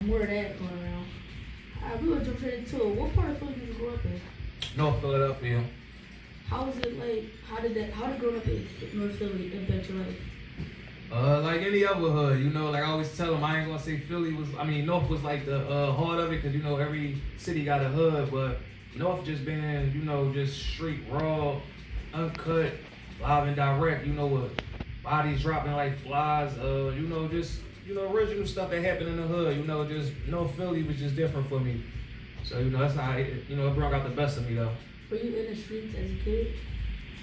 More of that going around. We gonna jump straight into it. What part of Philly did you grow up in? North Philadelphia. How was it like? How did growing up in North Philly impact your life? Like any other hood, like I always tell them, I ain't gonna say North was like the heart of it, cause every city got a hood, but North just been, just street raw, uncut, live and direct, with bodies dropping like flies, original stuff that happened in the hood, just North Philly was just different for me. So, that's how it brought out the best of me though. Were you in the streets as a kid?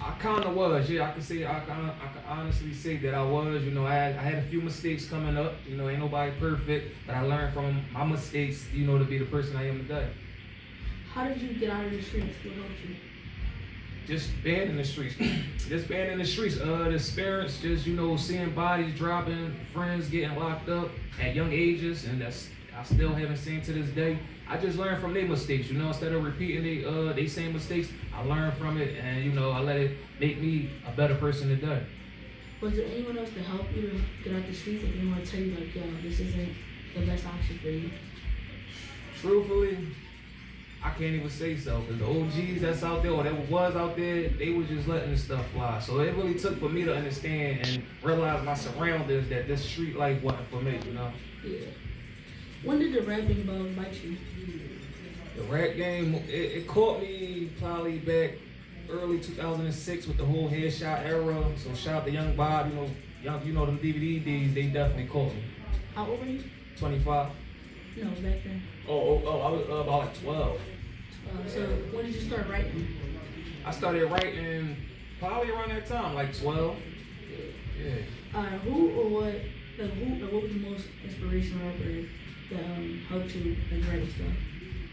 I kind of was, yeah. I can honestly say that I was. I had a few mistakes coming up. Ain't nobody perfect, but I learned from my mistakes. To be the person I am today. How did you get out of the streets? What helped you? Just being in the streets. The experience, just seeing bodies dropping, friends getting locked up at young ages, and that's I still haven't seen to this day. I just learned from their mistakes, instead of repeating they same mistakes, I learned from it, and I let it make me a better person today. Was there anyone else to help you to get out the streets? If anyone tell you like, yo, this isn't the best option for you? Truthfully, I can't even say so, because the OGs that's out there, or that was out there, they was just letting this stuff fly. So it really took for me to understand and realize my surroundings that this street life wasn't for me, Yeah. When did the rapping bug bite you? The rap game, it caught me probably back early 2006 with the whole headshot era. So shout out to Young Bob, them DVD days, they definitely caught me. How old were you? 25. No, back then. I was about like 12. So when did you start writing? I started writing probably around that time, like 12. Yeah. Who or what? What was the most inspirational rapper that helped you in writing stuff?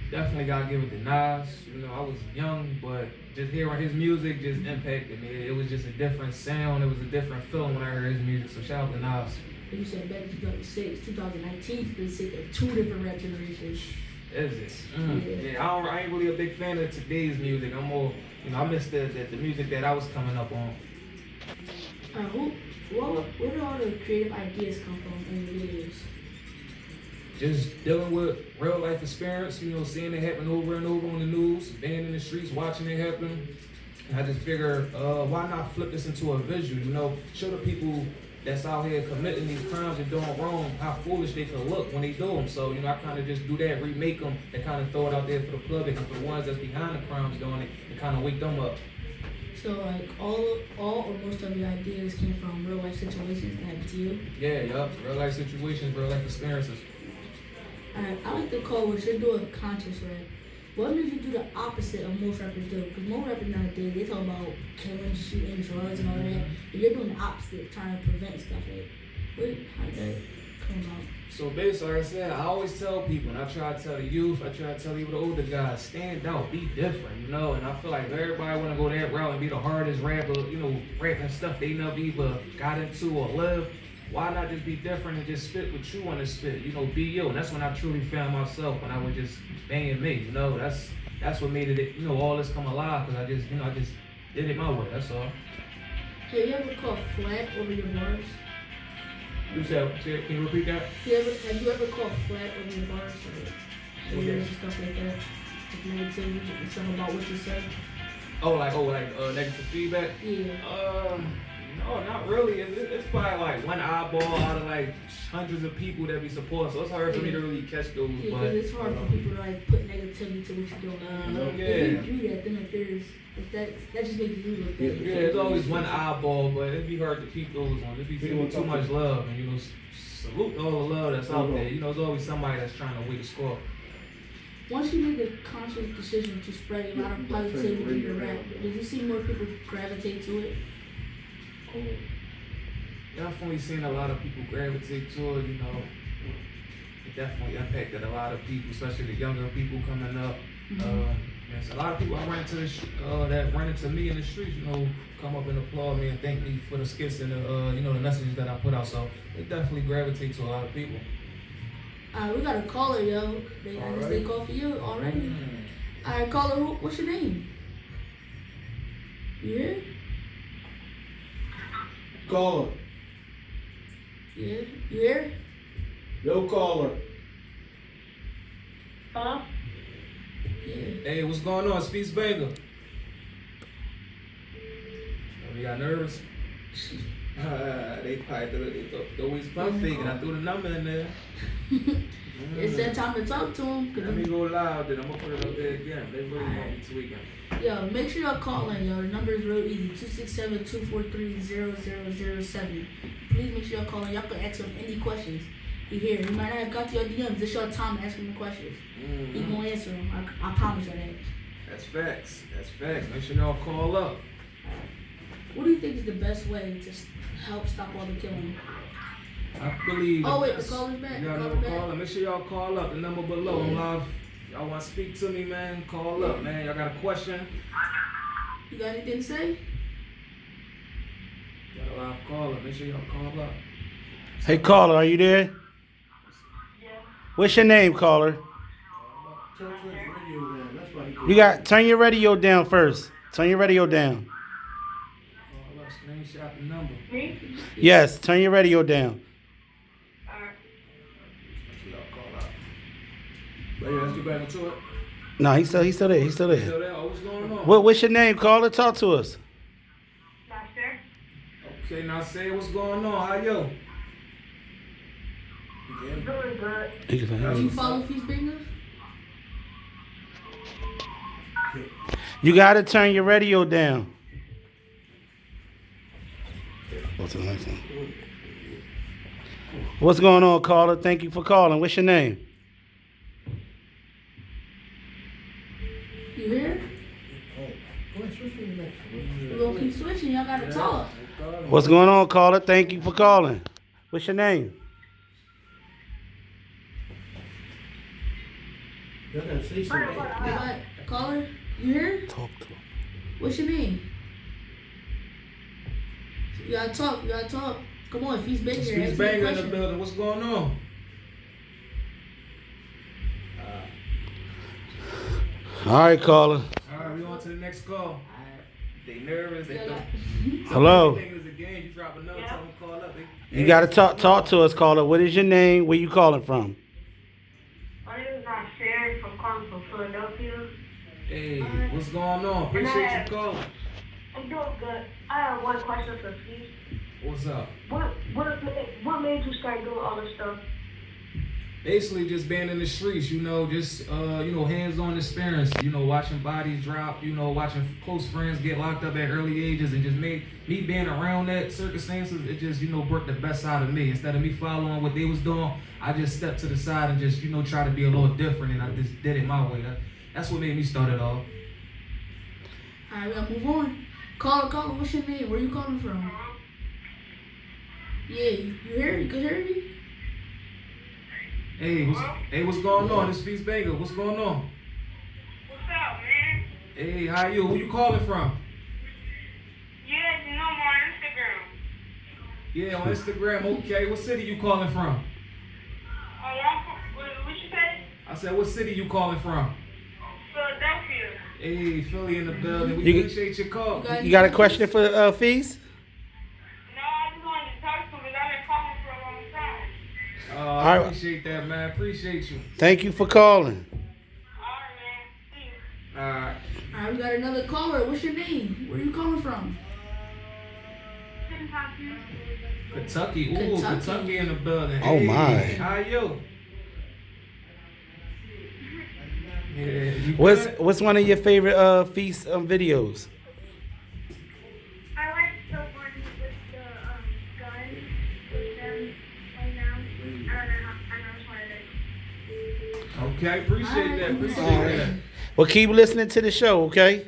Definitely gotta give it to Nas. I was young, but just hearing his music just impacted me. It was just a different sound. It was a different feeling when I heard his music. So shout out to Nas. You said back in 2006, 2019, they said they're two different rap generations. Is it? Yeah, I ain't really a big fan of today's music. I'm more, I miss the music that I was coming up on. Where do all the creative ideas come from in the videos? Just dealing with real life experience, seeing it happen over and over on the news, being in the streets, watching it happen. And I just figure, why not flip this into a visual, show the people that's out here committing these crimes and doing wrong how foolish they can look when they do them. So, I kind of just do that, remake them, and kind of throw it out there for the public and for the ones that's behind the crimes doing it, and kind of wake them up. So like all or most of your ideas came from real life situations that happened to you? Yeah, yup. Real life situations, real life experiences. Alright, I like the call what you're doing conscious rap. What made you do the opposite of most rappers do? Because most rappers nowadays, they talk about killing, shooting, drugs, and all that. But you're doing the opposite, trying to prevent stuff like how did that come about? So basically, like I said, I always tell people, and I try to tell the youth, I try to tell even the older guys, stand out, be different, And I feel like if everybody want to go that route and be the hardest rapper, rapping stuff they never even got into or lived, why not just be different and just spit what you want to spit? Be you. And that's when I truly found myself, when I was just being me. That's what made it, all this come alive, because I just did it my way. That's all. Have you ever caught flat over your bars? You said, can you repeat that? Have you ever caught flat over your bars or haters and stuff like that? Like negativity and stuff about what you say? Like negative feedback? Yeah. No, not really. It's probably like one eyeball out of like hundreds of people that be supporting. So it's hard for me to really catch those. Yeah, but it's hard for people to like put negativity to what you're doing. Yeah. If you do that, then that just makes you look bad. Yeah, it's always one eyeball, but it'd be hard to keep those ones. It'd be people too much love, and salute all the love that's out there. There's always somebody that's trying to win the score. Once you made the conscious decision to spread a lot of positivity in your rap, did you see more people gravitate to it? Definitely seen a lot of people gravitate to it, It definitely impacted a lot of people, especially the younger people coming up. There's a lot of people I ran into that ran into me in the streets, come up and applaud me and thank me for the skits and the messages that I put out. So it definitely gravitates to a lot of people. We got a caller, yo. They call for you already. Alright, caller, what's your name? You here? Caller. Yeah, you here? No caller. Hello? Yeah. Hey, what's going on? It's Fis Banga. Oh, you got nervous? They probably thought we was perfect, and I threw the number in there. It's that time to talk to him. Let me go loud, then I'm gonna put it up there again. They really gonna be tweaking. Yo, make sure y'all call in, yo. The number is real easy, 267-243-0007. Please make sure y'all call in. Y'all can ask him any questions. He here. He might not have got to your DMs. This your time to ask him the questions. He gonna answer them. I promise you that. That's facts. That's facts. Make sure y'all call up. What do you think is the best way to help stop all the killing? I believe. Oh wait, the caller's back. You got another caller? Make sure y'all call up. The number below. I'm live. Y'all want to speak to me, man? Call up, man. Y'all got a question? You got anything to say? Got a live caller. Make sure y'all call up. Hey, caller, are you there? Yeah. What's your name, caller? Turn your radio down first. Turn your radio down. Call up. Screenshot the number. Me? Yes, turn your radio down. Alright. Make sure y'all call up. Ready? Let's get back into it. No, he's still there. Still there? Oh, what's going on? What's your name, caller? Talk to us. Master? Okay, now say what's going on. How you? Doing good. Do you follow Fis Banga? You gotta turn your radio down. What's the next one? What's going on, caller? Thank you for calling. What's your name? You here? We're gonna keep switching. Y'all gotta talk. What's going on, caller? Thank you for calling. What's your name? What? Caller? You here? Talk to him. What's your name? You gotta talk. You gotta talk. Come on, Fis Banga. It's Answer Fis the Banga in the question. building. What's going on? All right, caller. All right, we on to the next call. They nervous. They Yeah. Hello. They think it's a game. You drop another, tell them to call up. You gotta talk to us, caller. What is your name? Where you calling from? My name is Sherry from calling from Philadelphia. Hey, what's going on? Appreciate you calling. I'm doing good. I have one question for Fis. What's up? What made you start doing all this stuff? Basically, just being in the streets, just hands-on experience, watching bodies drop, watching close friends get locked up at early ages, and just made me being around that circumstances, it just, brought the best out of me. Instead of me following what they was doing, I just stepped to the side and just, try to be a little different, and I just did it my way. That's what made me start it all. All right, we gotta move on. Caller, what's your name? Where you calling from? Yeah, you here? You can hear me? Hey, what's going on? It's Fis Banga. What's going on? What's up, man? Hey, how you? Who you calling from? Yeah, you know I'm on Instagram. Yeah, on Instagram. Okay, what city you calling from? What you say? I said, what city you calling from? Philadelphia. Hey, Philly in the building. We You- appreciate your call. You got a question for Fis? No, I just wanted to talk to him because I've been calling for a long time. I right. appreciate that, man. Appreciate you. Thank you for calling. Alright, man. See you. Alright. All right, we got another caller. What's your name? Where you calling from? Kentucky. Ooh, Kentucky. Kentucky in the building. Oh, Hey, my. How you? Yeah, you good? What's one of your favorite Fis videos? I like the one with the gun with them right now. I know it's one of it. Okay, appreciate that. Appreciate Alright. that. Well, keep listening to the show, okay? Okay.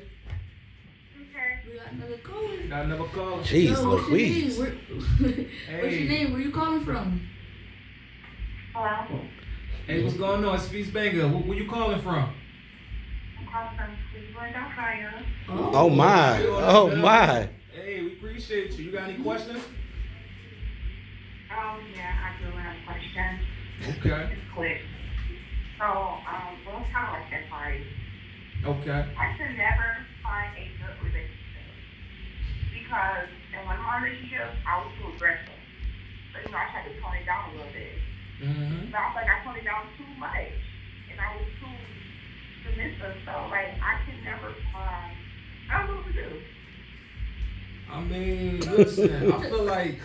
We got another caller. Got another call. Jeez, Yo, what's your name? Louise. What's your name? Where you calling from? Hello. Hey, what's going on? It's Fis Banga. Where you calling from? I'm calling from Fis Banga. Oh my. Oh my. Hey, we appreciate you. You got any questions? Yeah, I do have a question. Okay. It's quick. So, well, it's kind of like that party. Okay. I should never find a good relationship because, in my relationship, I was too aggressive. So, I tried to tone it down a little bit. Mm-hmm. But I was like, I toned it down too much. And I was too submissive. So like I can never I don't know what to do. I mean, listen, I feel like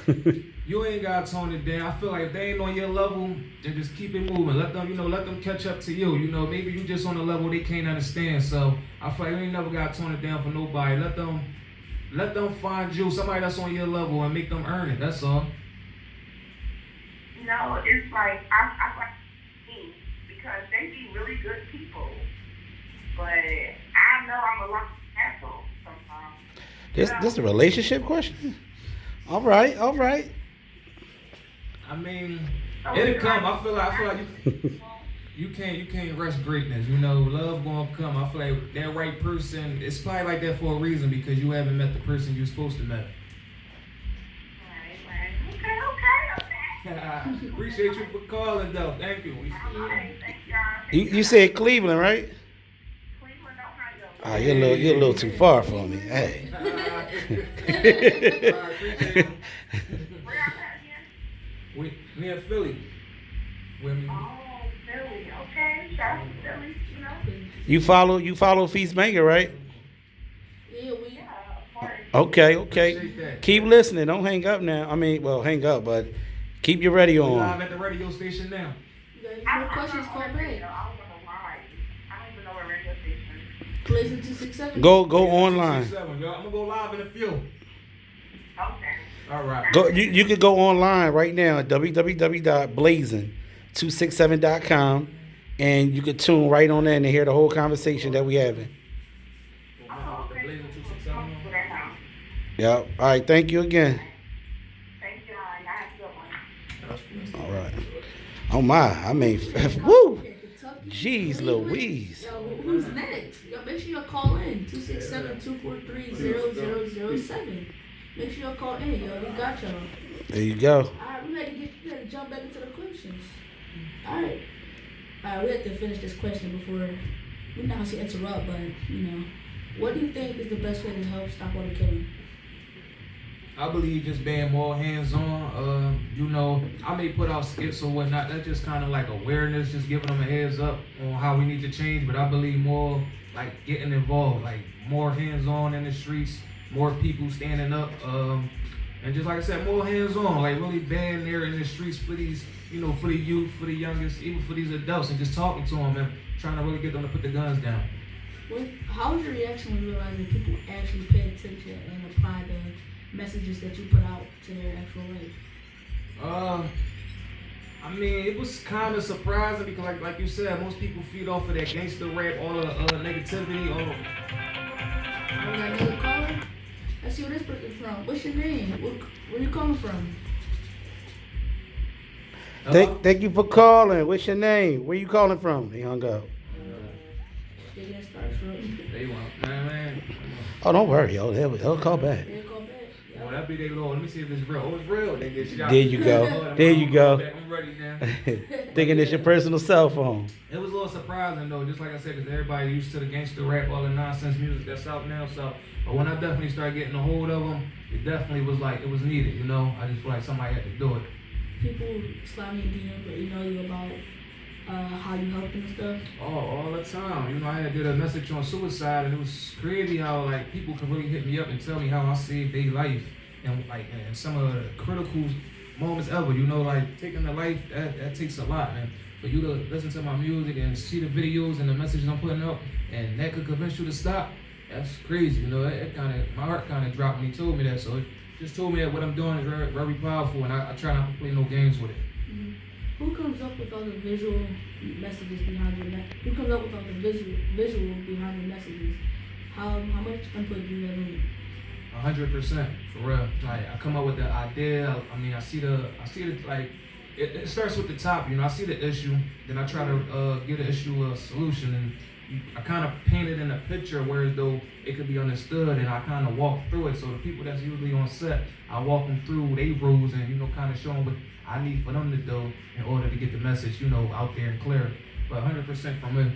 you ain't gotta tone it down. I feel like if they ain't on your level, then just keep it moving. Let them, let them catch up to you. Maybe you just on a level they can't understand. So I feel like you ain't never gotta tone it down for nobody. Let them find you, somebody that's on your level, and make them earn it. That's all. No, it's like I like me because they be really good people, but I know I'm a lot asshole sometimes. This a relationship question? All right. I mean, it'll come. I feel like you can't rush greatness. Love gonna come. I feel like that right person, it's probably like that for a reason because you haven't met the person you're supposed to meet. Right. Okay. Appreciate you for calling though. Thank you. Alright, thank y'all. You said Cleveland, right? Cleveland, Ohio. Ah, you're a little too far for me. Hey. Appreciate you. Where y'all at again? We in Philly. Women. Oh, Philly. Okay. Shout out to Philly, You follow Fis Banga, right? Yeah, we. Yeah, of course. Okay. Appreciate that. Keep listening. Don't hang up now. Hang up, but keep your radio We on. live at the radio station now. You got more questions? Call I back. don't know why. I don't even know what radio station. Blazing 267. Go online. 267, yo. I'm gonna go live in a few. Okay. All right. Go. You could go online right now at www.blazing267.com, and you could tune right on in and hear the whole conversation that we having. Oh, okay. Blazing For 267. that now. Yep. All right. Thank you again. Thank you. I have a good one. All right. Oh my. Woo. Jeez Louise. Yo, who's next? Yo, make sure you call in 267-243-0007. Make sure you call in, yo. We got y'all. There you go. All right, we had to jump back into the questions. All right, we have to finish this question before we not to interrupt, but what do you think is the best way to help stop all the killing? I believe just being more hands-on. I may put out skits or whatnot. That's just kind of like awareness, just giving them a heads up on how we need to change. But I believe more like getting involved, like more hands-on in the streets, more people standing up, and just like I said, more hands-on, like really being there in the streets for these, for the youth, for the youngest, even for these adults, and just talking to them and trying to really get them to put the guns down. How was your reaction when you realized that people actually pay attention and apply the messages that you put out to their actual life? It was kind of surprising because, like you said, most people feed off of that gangster rap, all the negativity, all. We got another caller. Let's see where this person's from. What's your name? Where you coming from? Thank you for calling. What's your name? Where you calling from? He hung up. They start from. They want, man. Oh, don't worry, yo. They'll call back. They call back. Oh, that be their Lord. Let me see if it's real. Oh, it's real. They get shot. There you go. There you go. I'm ready now. Thinking it's your personal cell phone. It was a little surprising though, just like I said, because everybody used to the gangster rap, all the nonsense music that's out now. So, but when I definitely started getting a hold of them, it definitely was like it was needed. I just feel like somebody had to do it. People slide me DMs, but email you about how you help them and stuff. Oh, all the time. I had did a message on suicide, and it was crazy how like people can really hit me up and tell me how I saved their life, and some of the critical moments ever. Like taking the life that takes a lot, man. For you to listen to my music and see the videos and the messages I'm putting up, and that could convince you to stop. That's crazy. My heart kind of dropped when he told me that. So it just told me that what I'm doing is very, very powerful, and I try not to play no games with it. Mm-hmm. Who comes up with all the visual messages behind your Who comes up with all the visual behind the messages? How much input do you have in it? 100%, for real. Like I come up with the idea. I see the like it starts with the top. I see the issue, then I try to give the issue a solution, and I kind of paint it in a picture where as though it could be understood, and I kind of walk through it. So the people that's usually on set, I walk them through their rules and kind of show them what I need for them to do in order to get the message out there and clear. But 100% from me.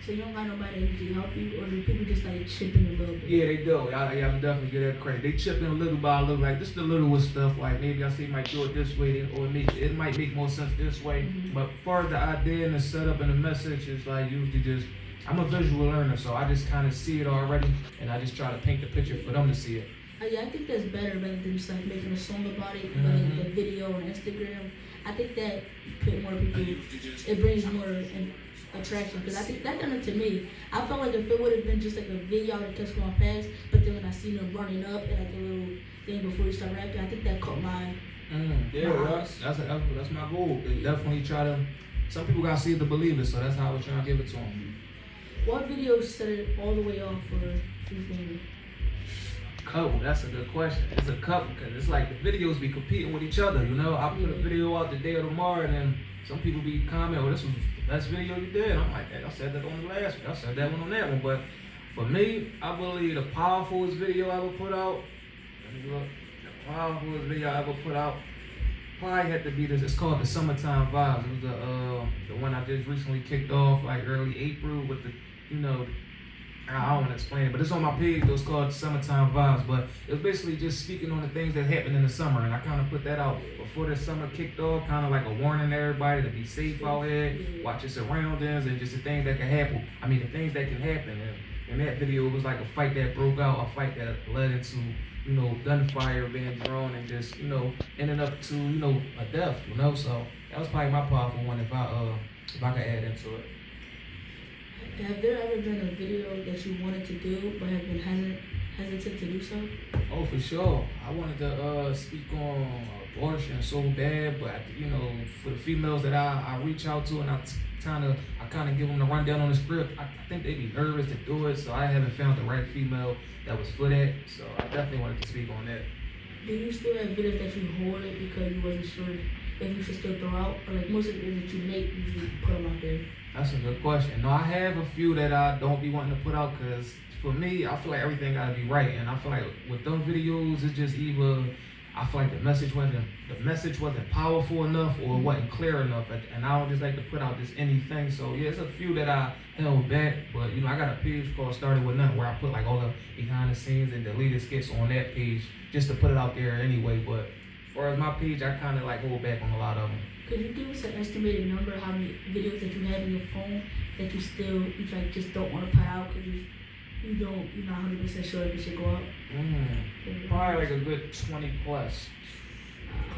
So you don't got nobody that usually help you, or do people just like chip in a little bit? Yeah, they do. I'm definitely give that credit. They chip in little by little, like just the littlest stuff. Like maybe I see you might do it this way, or it might make more sense this way. Mm-hmm. But as far as the idea and the setup and the message, is like usually just I'm a visual learner, so I just kind of see it already, and I just try to paint the picture for them to see it. Yeah, I think that's better rather than just like making a song about it, Mm-hmm. but like the video on Instagram. I think that put more people. It brings more attraction because I think that done it to me. I felt like if it would have been just like a video that kept going past, but then when I seen them running up and like a little thing before you start rapping, I think that caught my. Yeah, that's my goal. They definitely try to. Some people gotta see it to believe it, so that's how I was trying to give it to them. What video set it all the way off for Fis Banga? Couple, that's a good question. It's a couple because it's like the videos be competing with each other. You know, I put a video out the day of tomorrow, and then some people be commenting, "Oh, this was the best video you did." I'm like, I said that on the last one. I said that one on that one. But for me, I believe the powerfulest video I ever put out. Let me look. The powerfulest video I ever put out probably had to be this. It's called the Summertime Vibes. It was the one I just recently kicked off like early April with the, you know. I don't want to explain it, but it's on my page. It was called Summertime Vibes, but it was basically just speaking on the things that happened in the summer, and I kind of put that out before the summer kicked off, kind of like a warning to everybody to be safe out here, watch your surroundings, and just the things that can happen. I mean, the things that can happen. And in that video, it was like a fight that broke out, a fight that led into, you know, gunfire being drawn, and just, you know, ending up to, you know, a death, you know. So that was probably my powerful one if I could add into it. Have there ever been a video that you wanted to do but have been hesitant to do so? Oh, for sure. I wanted to speak on abortion so bad, but you know, for the females that I reach out to and I kind of give them the rundown on the script, I think they'd be nervous to do it, so I haven't found the right female that was for that. So I definitely wanted to speak on that. Do you still have videos that you hold it because you wasn't sure if you should still throw out, or like most of the videos that you make, you usually put them out there? That's a good question. No, I have a few that I don't be wanting to put out because for me, I feel like everything gotta be right, and I feel like with those videos, it's just either I feel like the message wasn't powerful enough or wasn't clear enough, and I don't just like to put out just anything. So yeah, it's a few that I held back, but you know, I got a page called Started With Nothing where I put like all the behind the scenes and deleted skits on that page just to put it out there anyway. But as far as my page, I kind of like hold back on a lot of them. Could you give us an estimated number of how many videos that you have in your phone that you like just don't want to put out because you're not 100% sure if it should go up? Probably like a good 20 plus.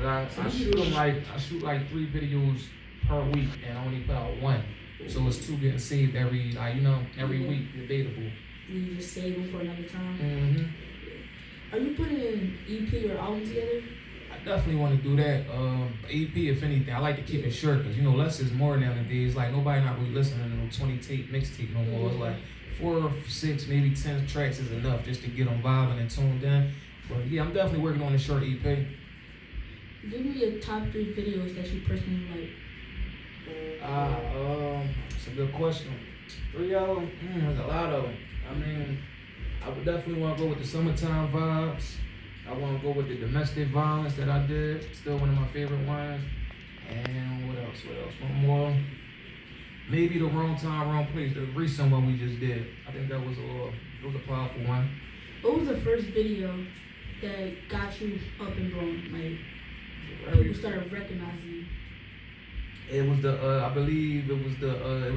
I shoot like 3 videos per week and I only put out 1. So it's 2 getting saved every week, debatable. You just save them for another time? Mm-hmm. Are you putting an EP or album together? I definitely want to do that. EP, if anything, I like to keep it short because, you know, less is more nowadays. Like, nobody not really listening to no 20 tape mixtape no more. It's like 4, 6, maybe 10 tracks is enough just to get them vibing and tuned in. But yeah, I'm definitely working on a short EP. Give me your top 3 videos that you personally like. It's a good question. 3 of them? There's a lot of them. I mean, I would definitely want to go with the Summertime Vibes. I want to go with the domestic violence that I did. Still one of my favorite ones. And what else? One more. Maybe the Wrong Time, Wrong Place. The recent one we just did. I think that was a powerful one. What was the first video that got you up and going? Like, people started recognizing you? It was I believe it was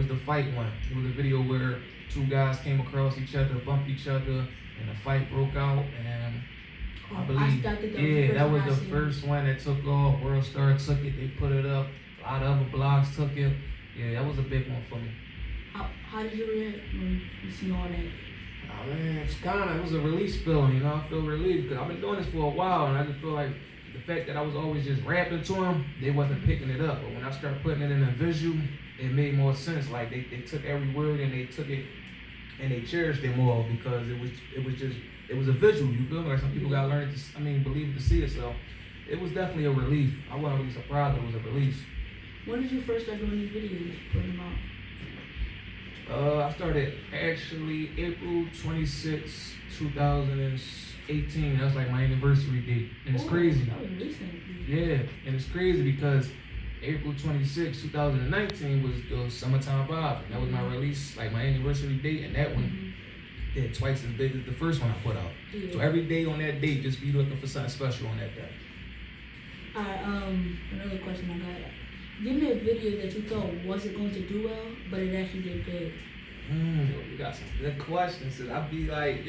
the fight one. It was a video where 2 guys came across each other, bumped each other, and a fight broke out. And I believe, that was the first one that took off. World Star took it, they put it up. A lot of other blogs took it. Yeah, that was a big one for me. How did you react when you see all that? Oh man, it was a release feeling, you know. I feel relieved because I've been doing this for a while, and I just feel like the fact that I was always just rapping to them, they wasn't picking it up. But when I started putting it in a visual, it made more sense. Like they took every word and they took it and they cherished it more because it was a visual, you feel me? Like some people gotta learn it believe it to see it. So it was definitely a relief. I wasn't really surprised it was a release. When did you first start doing these videos, putting them out? I started actually April 26, 2018. That's like my anniversary date. And it's crazy. That was recent. Yeah, and it's crazy because April 26, 2019 was the Summertime Vibe. And that was my release, like my anniversary date, and that one did twice as big as the first one I put out. So every day on that date, just be looking for something special on that day. Another question I got. Give me a video that you thought wasn't going to do well, but it actually did good. You got some good questions. I be like,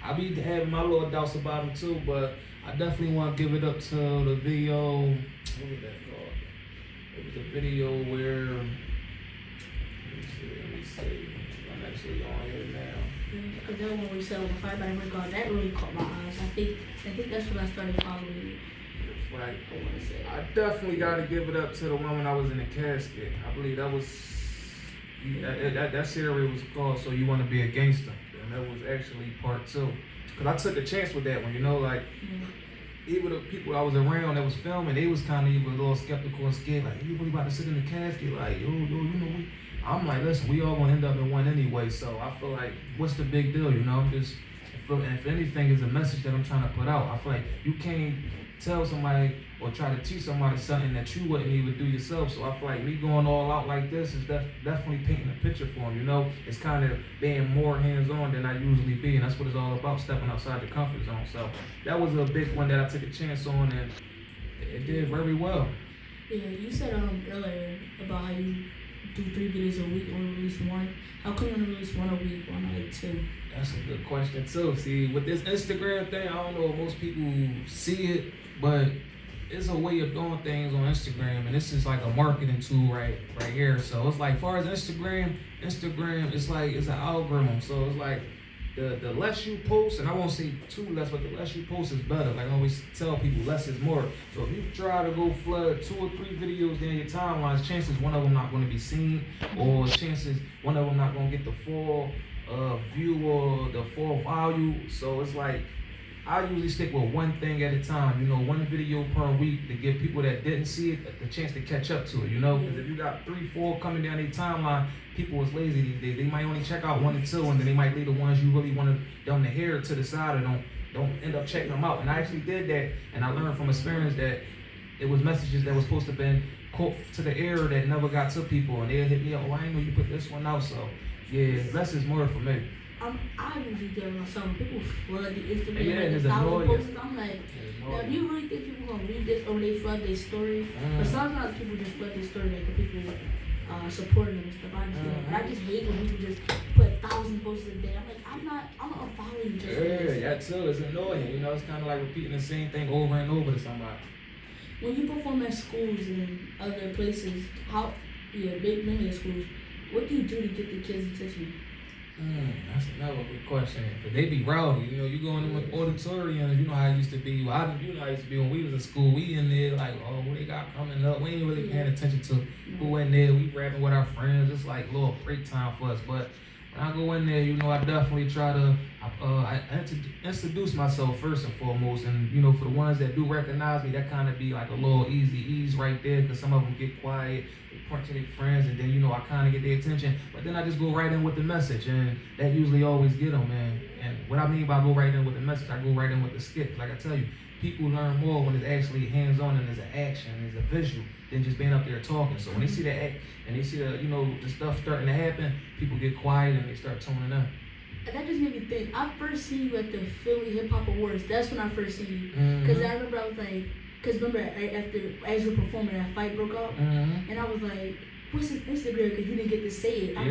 I be having my little doubts about them too, but I definitely want to give it up to the video. What was that called? It was a video where, let me see. I'm actually on here now. Because that one we said on the Fis Banga record, that really caught my eyes. I think that's when I started following you. Right. I definitely got to give it up to the one when I was in the casket. I believe that was, that series was called So You Want to Be a Gangster. And that was actually part 2. Because I took a chance with that one, you know, like, even the people I was around that was filming, they was kind of even a little skeptical and scared, like, you really about to sit in the casket? Like, yo, you know, I'm like, listen, we all gonna end up in one anyway, so I feel like, what's the big deal, you know? I'm just, if anything is a message that I'm trying to put out, I feel like you can't tell somebody or try to teach somebody something that you wouldn't even do yourself. So I feel like me going all out like this is definitely painting a picture for them, you know? It's kind of being more hands-on than I usually be, and that's what it's all about, stepping outside the comfort zone. So that was a big one that I took a chance on, and it did very well. Yeah, you said earlier about how you do 3 videos a week, only release 1. How come you only release 1 a week, why not like 2? That's a good question too. See, with this Instagram thing, I don't know if most people see it, but it's a way of doing things on Instagram, and this is like a marketing tool right here. So it's like, far as Instagram, it's like, it's an algorithm. So it's like, the less you post, and I won't say too less, but the less you post is better. Like I always tell people, less is more. So if you try to go flood 2 or 3 videos in your timelines, chances one of them not going to be seen, or chances one of them not going to get the full view or the full value. So it's like, I usually stick with one thing at a time, you know, 1 video per week to give people that didn't see it the chance to catch up to it, you know? Because if you got 3, 4 coming down their timeline, people is lazy these days. They might only check out 1 or 2, and then they might leave the ones you really want them to hear to the side, or don't end up checking them out. And I actually did that, and I learned from experience that it was messages that was supposed to have been caught to the air that never got to people, and they'll hit me up, oh, I didn't know you put this one out. So yeah, less is more for me. I usually do it myself. People flood the Instagram it's like 1,000 annoying. posts. I'm like, now, do you really think people gonna read this, or they flood their story? But sometimes people just flood their story, like the people supporting them and stuff. I understand, but I just hate when people just put 1,000 posts a day. I'm like, I'm not following you just for this. Yeah, that too. It's annoying. You know, it's kind of like repeating the same thing over and over to somebody. When you perform at schools and other places, many schools, what do you do to get the kids' attention? That's another good question. Cause they be rowdy, you know. You go in the auditoriums, you know how it used to be. You know how it used to be when we was in school. We in there like, oh, what they got coming up? We ain't really paying attention to who in there. We rapping with our friends. It's like a little break time for us. But when I go in there, you know, I definitely try to introduce myself first and foremost. And you know, for the ones that do recognize me, that kind of be like a little easy ease right there. Cause some of them get quiet. Point to their friends, and then you know I kind of get their attention, but then I just go right in with the message, and that usually always get them, man. And what I mean by go right in with the message, I go right in with the skit. Like I tell you, people learn more when it's actually hands-on and there's an action, there's a visual, than just being up there talking. So when they see that act and they see the the stuff starting to happen, people get quiet and they start tuning in. And that just made me think. I first seen you at the Philly Hip Hop Awards. That's when I first seen you, because I remember I was like. Because remember, as you were performing, that fight broke out, and I was like, what's his Instagram? Because you didn't get to say it. I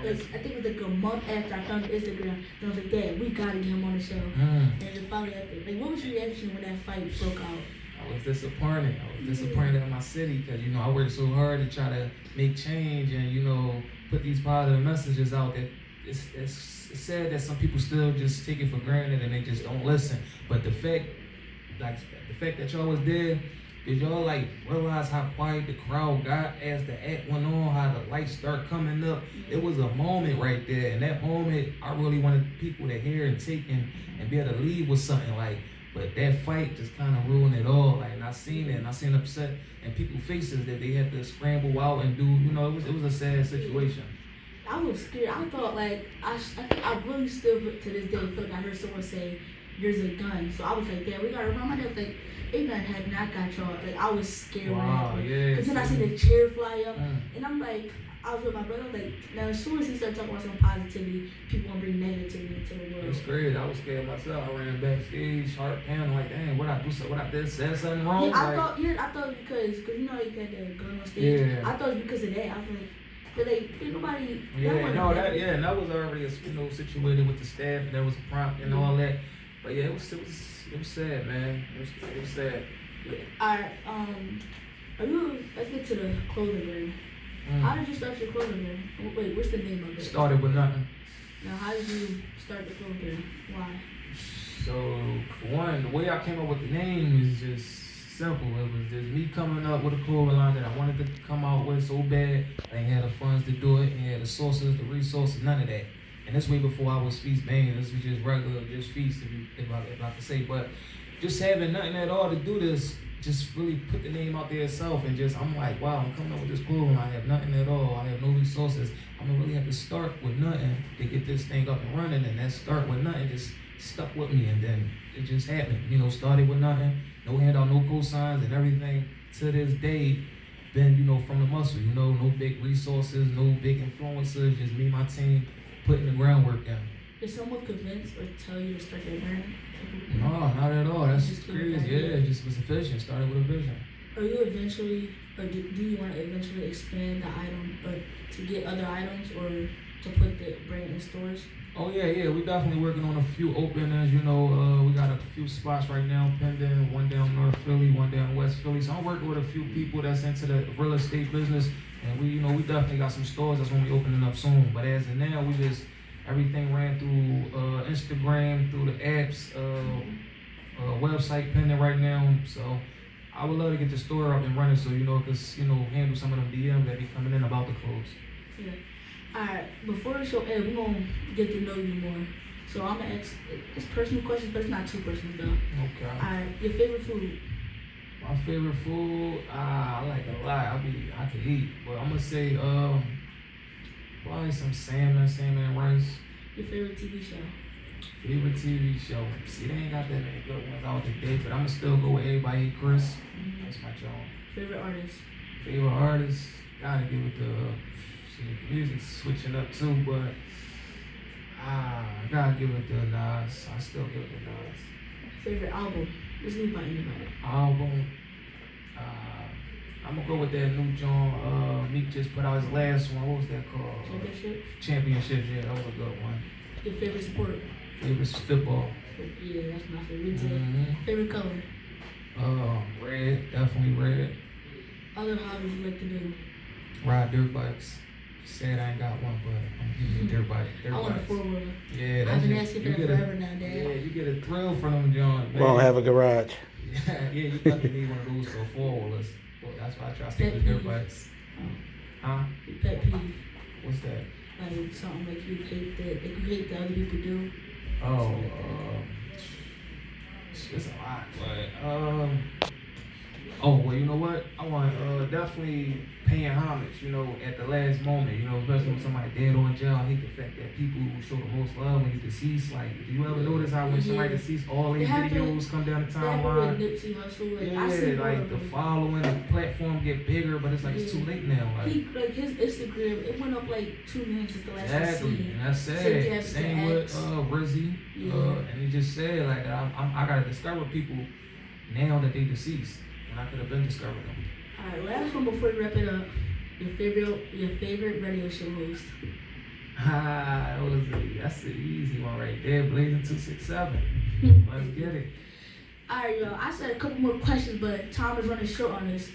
was I think it was like a month after I found his Instagram, and I was like, Dad, we gotta get him on the show. And then finally, like, what was your reaction when that fight broke out? I was disappointed. I was disappointed in my city because, you know, I worked so hard to try to make change and, you know, put these positive messages out that it's sad that some people still just take it for granted and they just don't listen. But the fact that y'all was there, did y'all like realize how quiet the crowd got as the act went on, how the lights start coming up? It was a moment right there, and that moment I really wanted people to hear and take and be able to leave with something like. But that fight just kind of ruined it all. Like, and I seen it, and I seen upset in people's faces that they had to scramble out and do. You know, it was a sad situation. I was scared. I thought like I really still to this day feel like I heard someone say, there's a gun. So I was like, Dad, we gotta run. My dad was like, ain't nothing happening. I got y'all. Like, I was scared when it Wow, happened. yeah. Cause then I see the chair fly up, Mm. and I'm like, I was with my brother. Like, now as soon as he started talking about some positivity, people gonna bring negativity into the world. It's crazy. I was scared myself. I ran backstage, heart pounding, like, dang, what I do? So what I did? Said something wrong? Yeah, I Like, thought it because you know you had that gun on stage. Yeah. I thought it was because of that. I was like, but like, ain't nobody. and that was already situated with the staff, and there was a prompt and all that. But yeah, it was sad, man. It was sad. Alright, let's get to the clothing brand. How did you start your clothing brand? Wait, what's the name of it? Started with nothing. Now, how did you start the clothing brand? Why? So for one, the way I came up with the name is just simple. It was just me coming up with a clothing line that I wanted to come out with so bad. I ain't had the funds to do it, ain't had the sources, the resources, none of that. And this way before I was Fis Banga, this was just regular, just Fis, if I could say. But just having nothing at all to do this, just really put the name out there itself, and just I'm like, wow, I'm coming up with this clothing. I have nothing at all. I have no resources. I'm gonna really have to start with nothing to get this thing up and running. And that start with nothing just stuck with me, and then it just happened. You know, started with nothing, no handout, no cosigns, and everything to this day been, you know, from the muscle. You know, no big resources, no big influencers, just me, my team, putting the groundwork down. Did someone convince or tell you to start that brand? No, not at all. That's Just crazy. with an Yeah, idea. it just was a vision. Started with a vision. Are you eventually, or do you want to eventually expand the item, or to get other items, or to put the brand in stores? Oh yeah, we definitely working on a few openings. You know, we got a few spots right now pending. One down North Philly, one down West Philly. So I'm working with a few people that's into the real estate business, and we definitely got some stores that's gonna be opening up soon. But as of now, we just everything ran through Instagram, through the apps, website pending right now. So I would love to get the store up and running, so handle some of them DMs that be coming in about the clothes. Yeah. Alright, before the show ends, we're gonna get to know you more. So I'm gonna ask, it's personal questions, but it's not too personal though. Okay. Alright, your favorite food? My favorite food, I like a lot. I could eat, but I'm gonna say probably some salmon and rice. Your favorite TV show? Favorite TV show. See, they ain't got that many good ones out today, but I'ma still go with Everybody Hate Chris. That's my job. Favorite artist? Favorite artist, gotta give it to the music's switching up too, but I gotta give it to Nas. I still give it to Nas. Favorite album? It's new by anybody. Album, I'm gonna go with that new John. Meek just put out his last one. What was that called? Championship? Championship, yeah, that was a good one. Your favorite sport? Favorite football. Yeah, that's my favorite too. Mm-hmm. Favorite color? Red, definitely red. Other hobbies you like to do? Ride dirt bikes. Said I ain't got one, but I'm giving you a dirt bike. I want a 4-wheeler. Yeah, that's I've been it. asking for You that get forever now, Dad. Yeah, you get a thrill from them, John. We don't have a garage. Yeah, you definitely need one of those for 4-wheelers. Well, that's why I try to stick with dirt bikes. Huh? Your pet peeve? What's that? Like something like you hate that other people do? Oh, it's a lot, but well, you know what? I want definitely paying homage, at the last moment, especially when somebody dead or in jail. I hate the fact that people who show the most love when you deceased. Like, do you ever notice how when somebody deceased, all these videos come down the timeline? Nipsey Hussle, Like the following, the platform get bigger, but it's like it's too late now. Like his Instagram, it went up like 2 million since the last time I exactly, seen. and that's sad. Same with Rizzy, and he just said like I gotta discover people now that they deceased, and I could have been discovering them. Alright, last one before we wrap it up. Your favorite radio show host? That's an easy one right there. Blazing 267. Let's get it. Alright, yo, I said a couple more questions, but time is running short on this.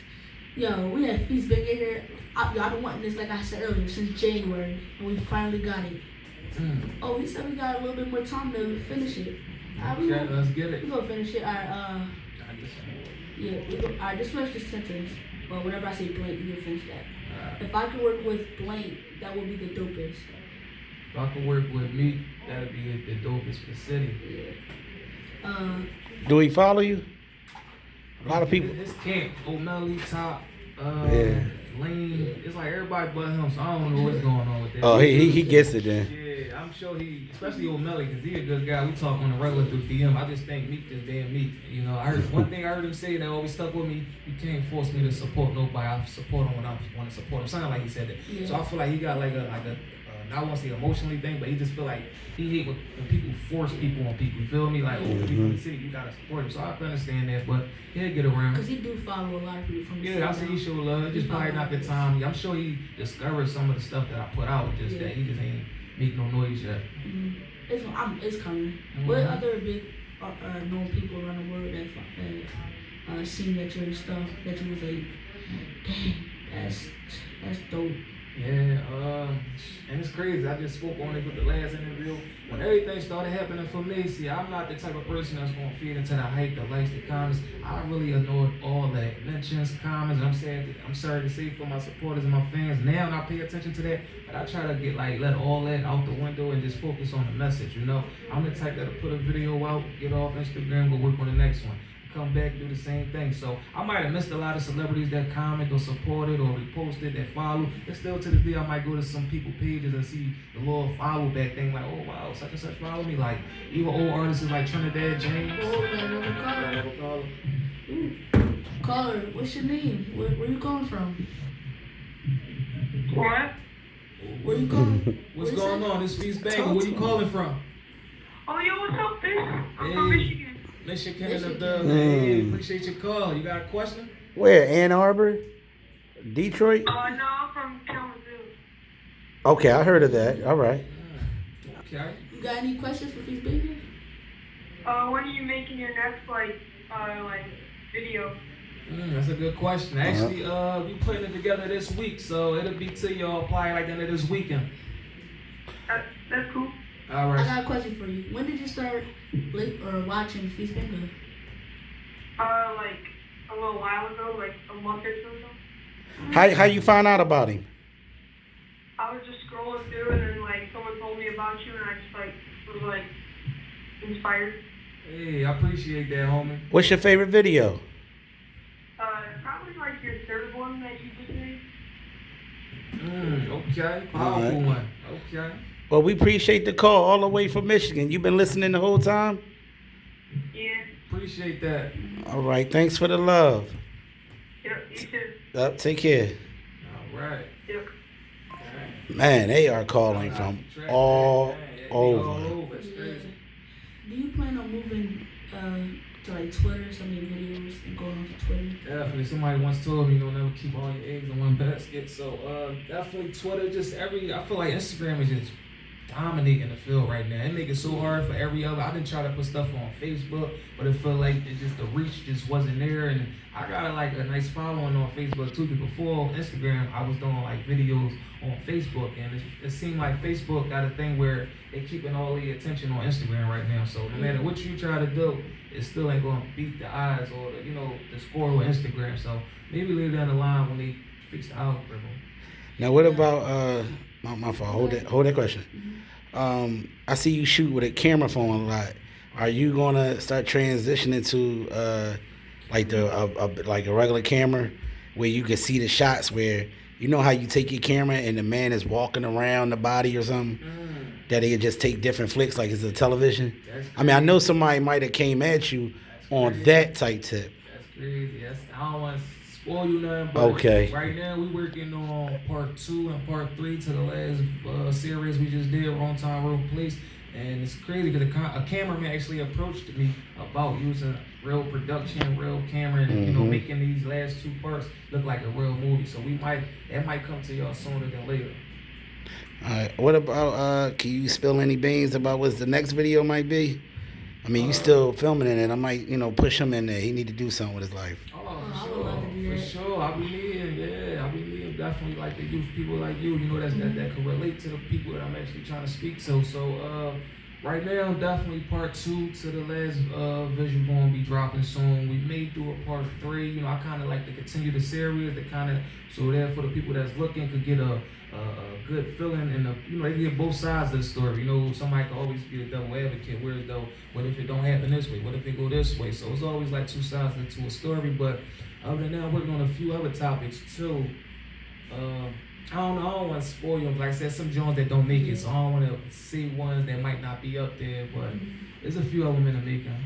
Yo, we have Fis Banga here. I've been wanting this, like I said earlier, since January, and we finally got it. Oh, he said we got a little bit more time to finish it. Okay, let's get it. We gonna finish it. Alright, Alright, just finish this sentence. Well, whenever I say blank, you can finish that. If I could work with blank, that would be the dopest. If I could work with me, that would be the dopest for the city. Yeah. Do he follow you? A lot of people. His camp, O'Malley, Top, Lane. It's like everybody but him, so I don't know what's going on with that. Oh, he gets it then. Yeah, I'm sure he, especially old Melly, because he a good guy. We talk on the regular through DM. I just think Meek just being Meek. You know, I heard one thing I heard him say that always stuck with me. You can't force me to support nobody. I support him when I want to support him. Something like he said that. Yeah. So I feel like he got like a I don't want to say emotionally thing, but he just feel like he hate when people force people on people. You feel me? Like, oh, people from the city, you gotta support him. So I can understand that, but he'll get around. Because he do follow a lot of people from the city. Yeah, I see he show love. Just probably not the time. I'm sure he discovered some of the stuff that I put out. Just that he just ain't make no noise yet. It's coming. What other big known people around the world that seen that your stuff that you was like, dang, that's dope. Yeah, and it's crazy. I just spoke on it with the last interview. When everything started happening for me, see, I'm not the type of person that's gonna feed into the hype, the likes, the comments. I really ignored all that mentions, comments. And I'm sorry to say for my supporters and my fans. Now, and I pay attention to that, but I try to let all that out the window and just focus on the message. You know, I'm the type that'll put a video out, get off Instagram, go work on the next one. Come back, do the same thing. So I might have missed a lot of celebrities that comment or supported or reposted that follow. And still to this day, I might go to some people pages and see the little follow back thing like, oh wow, such and such follow me. Like even old artists like Trinidad James. Oh, another caller. Caller, what's your name? Where you calling from? What? Where you calling? What's going on? This Fis Banga. Where you calling from? Oh, yo, what's up, Fis? I'm from Michigan. Michigan. Hey, appreciate your call. You got a question? Where? Ann Arbor? Detroit? No, I'm from Kalamazoo. Okay, I heard of that. All right. Okay. You got any questions for Fis Banga? When are you making your next video? That's a good question. Actually, we putting it together this week, so it'll be to y'all probably like the end of this weekend. That's cool. All right. I got a question for you. When did you start watching Fis Banga? Like a little while ago, like a month or so ago. How you find out about him? I was just scrolling through and then like someone told me about you and I just was inspired. Hey, I appreciate that, homie. What's your favorite video? Probably like your third one that you just made. Okay. Powerful one. Okay. Well, we appreciate the call all the way from Michigan. You been listening the whole time? Yeah. Appreciate that. All right. Thanks for the love. Yep, you too. Take care. All right. Yep. Man, they are calling from all over. Do you plan on moving to like Twitter, some of your videos, and going on to Twitter? Definitely. Somebody once told me, never keep all your eggs in one basket. So definitely Twitter. I feel like Instagram is just dominating the field right now. It make it so hard for every other. I didn't try to put stuff on Facebook, but it felt like the reach just wasn't there. And I got like a nice following on Facebook too. Because before Instagram, I was doing like videos on Facebook, and it seemed like Facebook got a thing where they keeping all the attention on Instagram right now. So no matter what you try to do, it still ain't gonna beat the eyes or the score with Instagram. So maybe later down the line when they fix the algorithm. Now what about my fault? Hold that question. I see you shoot with a camera phone a lot. Are you gonna start transitioning to like a regular camera where you can see the shots where you know how you take your camera and the man is walking around the body or something? That they just take different flicks like it's a television? I mean, I know somebody might have came at you on that type tip. That's crazy. I don't want to spoil you nothing, but okay. Right now we working on part 2 and part 3 to the last series we just did, Wrong Time, Wrong Place. And it's crazy because a cameraman actually approached me about using real production, real camera, and making these last 2 parts look like a real movie. So that might come to y'all sooner than later. All right. What about can you spill any beans about what the next video might be? I mean, you still filming it, and I might, push him in there. He need to do something with his life. For sure. I believe definitely like the youth, people like you, that can relate to the people that I'm actually trying to speak to. So right now, definitely part 2 to the last visual going to be dropping soon. We may do a part 3. I kind of like to continue the series, so there for the people that's looking could get a good feeling and they get both sides of the story. Somebody can always be the devil advocate. Whereas though, what if it don't happen this way? What if it go this way? So it's always like 2 sides to a story. But other than that, I'm working on a few other topics too. I don't want to spoil them. Like I said, some Jones that don't make it, so I don't want to see ones that might not be up there. But there's a few of them in the making.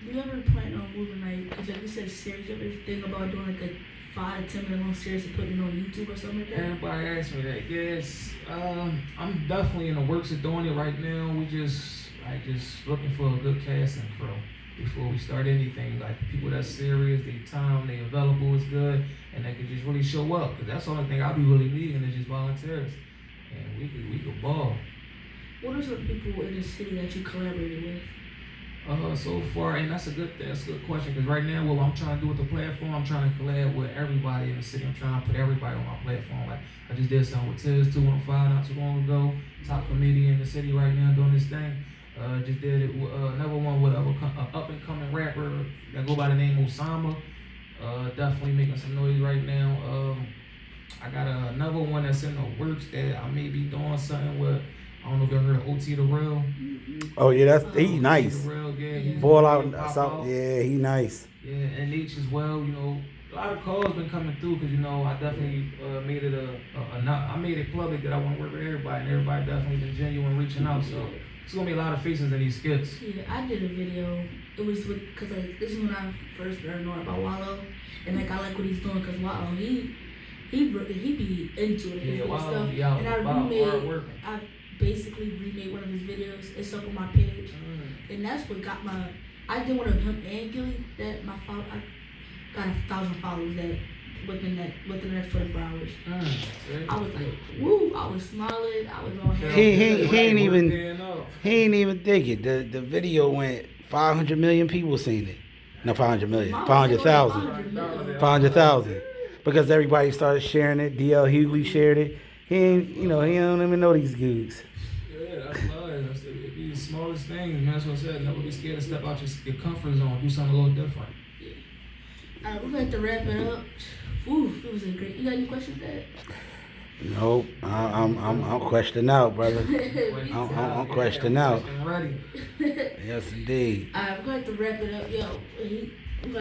Do you ever plan on moving like you said series? You ever think about doing like a 5 to 10 minute long series and putting it on YouTube or something like that? Everybody asks me that. Yes, I'm definitely in the works of doing it right now. We just looking for a good casting crew before we start anything. Like people that's serious, they time, they available is good, and they can just really show up. Cause that's the only thing I be really needing is just volunteers, and we could ball. What are some people in the city that you collaborated with? So far, and that's a good question. Cause right now, what I'm trying to do with the platform, I'm trying to collab with everybody in the city. I'm trying to put everybody on my platform. Like I just did something with Tiz 215 not too long ago. Top comedian in the city right now doing this thing. Just did it with, another one with an up and coming rapper that go by the name Osama. Definitely making some noise right now. I got another one that's in the works that I may be doing something with. I don't know if you ever heard of OT the Real. Oh yeah, he nice. The Real, yeah, he's Boy really out, pop out. yeah, he nice. Yeah, and H as well. You know, a lot of calls been coming through because you know I definitely made it I made it public that I want to work with everybody, and everybody definitely been genuine reaching out. So it's gonna be a lot of faces in these skits. Yeah, I did a video. It was cause like this is when I first learned more about Wallow, and like I like what he's doing cause Wallow he be into it and stuff. And I basically remade one of his videos. It's up on my page, and that's what got I did one of him and Gilly that I got 1,000 followers that within the next 24 hours. I was like, woo! I was smiling. I was on. He ain't even dig it. The video went 500 million people seen it. No, 500 million. 500,000. 500,000. Because everybody started sharing it. DL Hughley shared it. He don't even know these dudes. Yeah, that's nice. It be the smallest things, man. That's what I said. Never be scared to step out your comfort zone. Do something a little different. Yeah. We're going to wrap it up. Ooh, it was a great. You got any questions, Dad? Nope. I'm questioning out, brother. I'm questioning out. Ready. Yes, indeed. We're going to wrap it up, yo.